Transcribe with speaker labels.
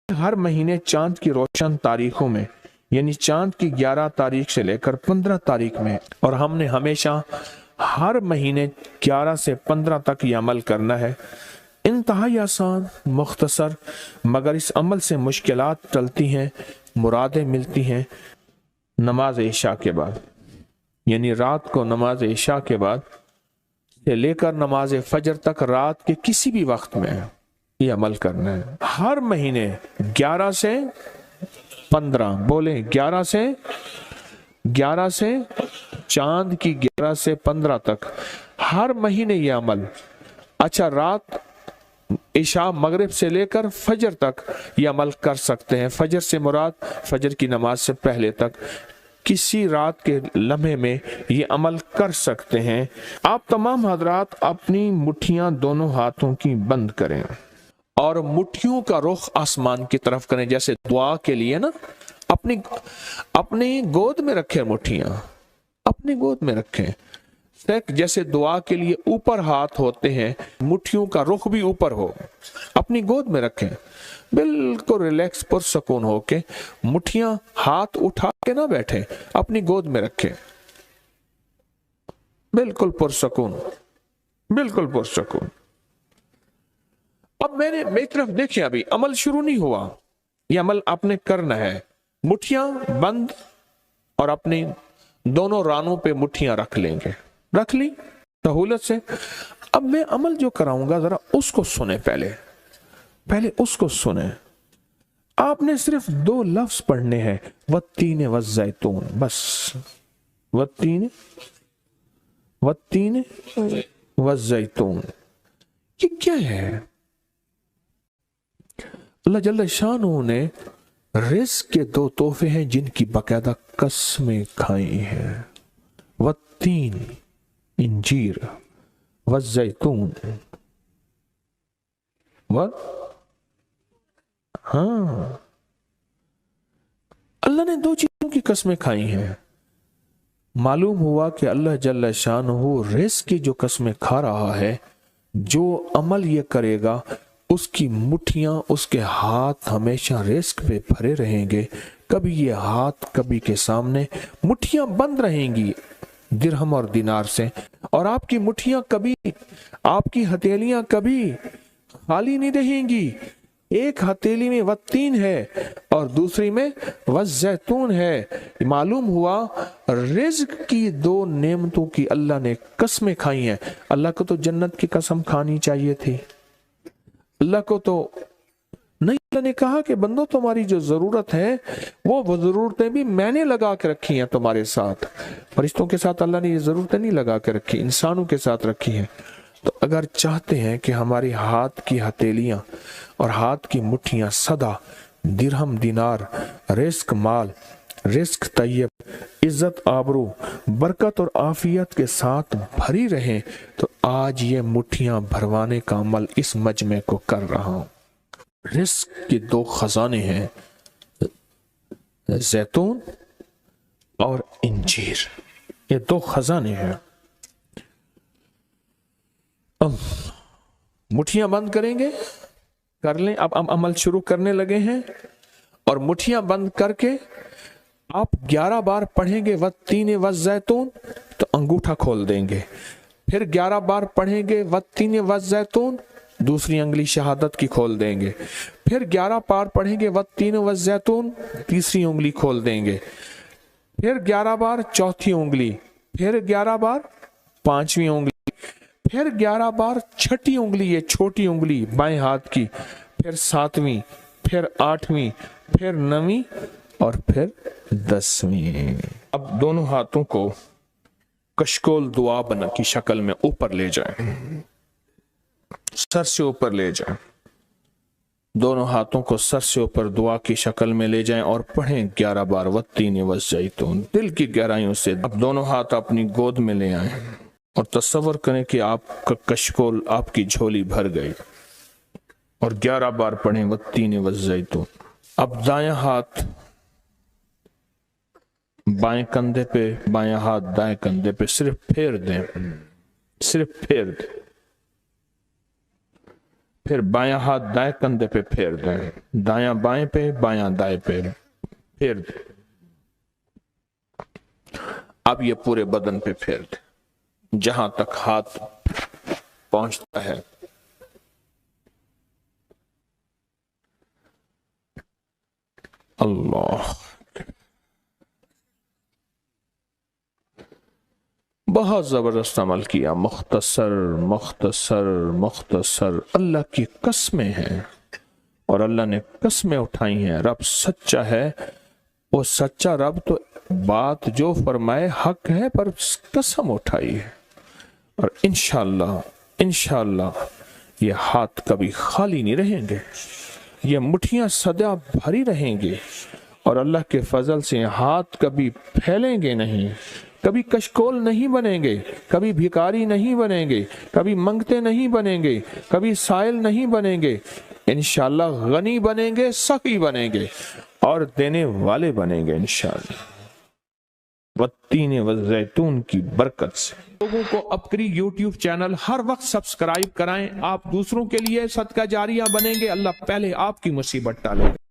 Speaker 1: हर महीने चांद की रोशन तारीखों में, यानी चांद की 11 तारीख से लेकर 15 तारीख में, और हमने हमेशा हर महीने 11 से 15 तक ये अमल करना है। इंतहाई आसान, मुख्तसर, मगर इस अमल से मुश्किलात टलती हैं, मुरादें मिलती हैं। नमाज इशा के बाद, यानी रात को नमाज इशा के बाद से लेकर नमाज फजर तक रात के किसी भी वक्त में ये अमल करना है। हर महीने 11 से 15, बोले 11 से चांद की 11 से 15 तक हर महीने ये अमल। अच्छा, रात इशा मगरिब से लेकर फजर तक ये अमल कर सकते हैं। फजर से मुराद फजर की नमाज से पहले तक किसी रात के लम्हे में ये अमल कर सकते हैं। आप तमाम हजरात अपनी मुट्ठियां दोनों हाथों की बंद करें और मुट्ठियों का रुख आसमान की तरफ करें, जैसे दुआ के लिए ना अपनी गोद में रखें, मुट्ठियां अपनी गोद में रखें। जैसे दुआ के लिए ऊपर हाथ होते हैं, मुट्ठियों का रुख भी ऊपर हो, अपनी गोद में रखें। बिल्कुल रिलैक्स पुरसकून होके, मुट्ठियां हाथ उठा के ना बैठे, अपनी गोद में रखें, बिल्कुल पुरसकून, बिल्कुल पुरसकून। अब मेरी तरफ देखिए, अभी अमल शुरू नहीं हुआ, यह अमल आपने करना है। मुट्ठियां बंद और अपनी दोनों रानों पे मुट्ठियां रख लेंगे, रख ली सहूलत से। अब मैं अमल जो कराऊंगा जरा उसको सुने, पहले उसको सुने। आपने सिर्फ 2 लफ्ज पढ़ने हैं, वत्तीन वज़ैतून, बस वत्तीन वज़ैतून। ये क्या है? अल्लाह जल्ल शानहू ने रिज़्क़ के 2 तोहफे हैं जिनकी बाकायदा कसमें खाई हैं। वत्तीन इंजीर, वज़ैतून, हाँ, अल्लाह ने 2 चीजों की कसमें खाई हैं। मालूम हुआ कि अल्लाह जल्ल शानहू रिज़्क़ की जो कसमें खा रहा है, जो अमल ये करेगा उसकी मुट्ठियां, उसके हाथ हमेशा रिज़्क़ पे भरे रहेंगे। कभी ये हाथ कभी के सामने, मुट्ठियां बंद रहेंगी दिरहम और दिनार से, और आपकी मुट्ठियां कभी, आपकी हथेलियां कभी खाली नहीं रहेंगी। एक हथेली में वत्तीन है और दूसरी में वज़ैतून है। मालूम हुआ रिज़्क़ की 2 नेमतों की अल्लाह ने कसमें खाई हैं। अल्लाह को तो जन्नत की कसम खानी चाहिए थी, अल्लाह को तो नहीं। अल्लाह ने कहा कि बंदो, तुम्हारी जो जरूरत है वो जरूरतें भी मैंने लगा के रखी हैं तुम्हारे साथ। फरिश्तों के साथ अल्लाह ने ये जरूरतें नहीं लगा के रखी, इंसानों के साथ रखी हैं। तो अगर चाहते हैं कि हमारी हाथ की हथेलियां और हाथ की मुट्ठियां सदा दिरहम, दिनार, रिज़्क़ माल, रिज़्क़ तैयब, इज्जत, आबरू, बरकत और आफियत के साथ भरी रहें, तो आज ये मुट्ठियां भरवाने का अमल इस मजमे को कर रहा हूं। रिज़्क़ के 2 खजाने हैं, जैतून और इंजीर, ये 2 खजाने हैं। अब मुट्ठियां बंद करेंगे, कर लें। अब हम अमल शुरू करने लगे हैं, और मुट्ठियां बंद करके आप 11 बार पढ़ेंगे वत्तीन वज़ैतून, तो अंगूठा खोल देंगे। फिर 11 बार पढ़ेंगे वत्तीन वज़ैतून, दूसरी अंगुली शहादत की खोल देंगे। फिर 11 बार पढ़ेंगे वत्तीन वज़ैतून, तीसरी उंगली खोल देंगे। फिर 11 बार चौथी उंगली, फिर 11 बार 5वीं उंगली, फिर 11 बार छठी उंगली, ये छोटी उंगली बाएं हाथ की, फिर 7वीं, फिर 8वीं, फिर 9वीं और फिर 10वीं। अब दोनों हाथों को कशकोल दुआ बना की शक्ल में ऊपर ले जाएं, सर से ऊपर ले जाएं। दोनों हाथों को सर से ऊपर दुआ की शक्ल में ले जाएं और पढ़ें 11 बार वत्तीन वज़ैतून, दिल की गहराइयों से। अब दोनों हाथ अपनी गोद में ले आएं और तस्वर करें कि आपका कशकोल, आपकी झोली भर गई, और 11 बार पढ़ें वत्तीन वज़ैतून। अब दायां हाथ बाएं कंधे पे, बायां हाथ दाएं कंधे पे, सिर्फ फेर दें, सिर्फ फेर दें। پھر بایاں ہاتھ دائیں کندھے پہ پھیر دیں، دایاں بائیں پہ، بایاں دائیں پہ پھیر دیں۔ اب یہ پورے بدن پہ پھیر دیں جہاں تک ہاتھ پہنچتا ہے۔ اللہ، بہت زبردست عمل کیا، مختصر مختصر مختصر۔ اللہ کی قسمیں ہیں اور اللہ نے قسمیں اٹھائی ہیں۔ رب سچا ہے، وہ سچا رب تو بات جو فرمائے حق ہے، پر قسم اٹھائی ہے۔ اور انشاءاللہ یہ ہاتھ کبھی خالی نہیں رہیں گے، یہ مٹھیاں سدا بھری رہیں گے، اور اللہ کے فضل سے ہاتھ کبھی پھیلیں گے نہیں، کبھی کشکول نہیں بنیں گے، کبھی بھکاری نہیں بنیں گے، کبھی منگتے نہیں بنیں گے، کبھی سائل نہیں بنیں گے، انشاءاللہ غنی بنیں گے، سخی بنیں گے اور دینے والے بنیں گے انشاءاللہ، والتین والزیتون کی برکت سے۔ لوگوں کو اپکری یوٹیوب چینل ہر وقت سبسکرائب کرائیں، آپ دوسروں کے لیے صدقہ جاریہ بنیں گے، اللہ پہلے آپ کی مصیبت ٹالے گا۔